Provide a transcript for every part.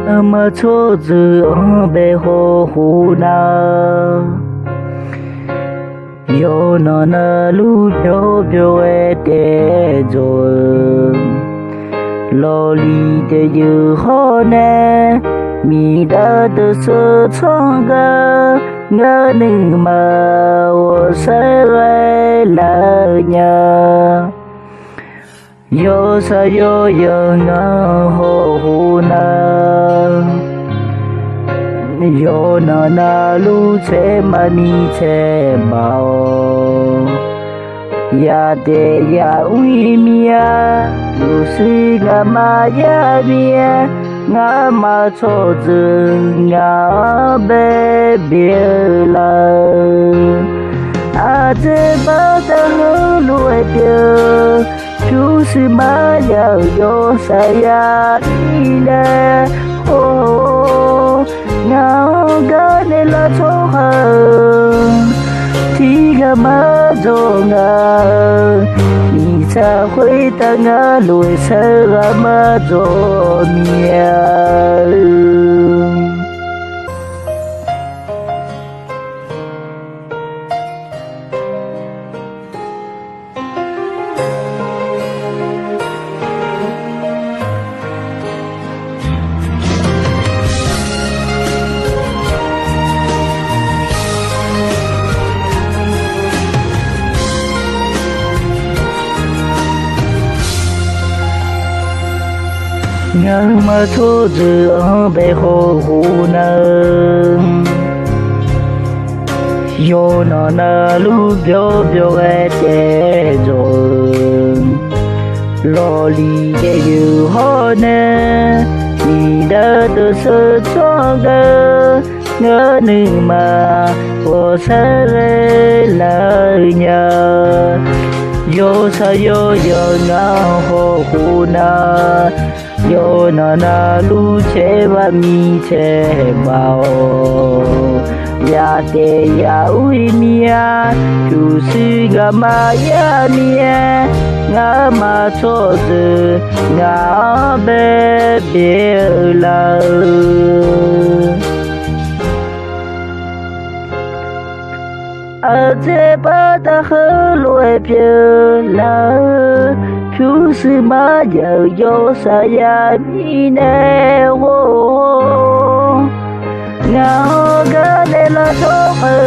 mà cho dự bề hồ hù na yo nó na lu yo biểu e te rồi lo li te như ho nè mi đã tự sự trong ga ngỡ nừng mà我sẽ về lại nhà yo sa yo yo na ho hu na yo na na lu che ma mi che bao ya de ya ui mia lu si ga ma ya bia ngã ma cho dư ngã bê bia la a dê ba ta hơ lùi bia chú si ma ya yo sa ya đi nè ô ngã ga nè la cho hơ thì ga ma cho ngã mi cha khuấy ta ngã lùi sơ ga ma cho mía ngỡ mà cho dự bề hồ hù nơ yo nó na lu biểu biểu e te rồi lo li để như ho nè mi đã tự sự cho ga ngỡ nừng mà我sẽ về lại nhà yo sa yo yo na ho hu na yo na na lu che ba mi che bao ya te ya ui mia tu si ga ma ya mia nga ma cho de nga be be la a te ba ta hơ lue pye la chú sư má giờ vô sa ya mi nè ho ngao ga nè la cho hơ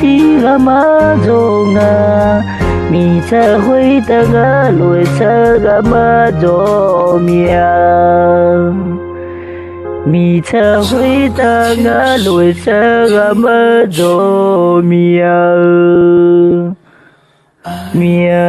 thì ga ma zo nga mi sa hui ta ga lùi sa ga ma zo mia mi sa hui ta ga lùi sa ga ma zo mia mia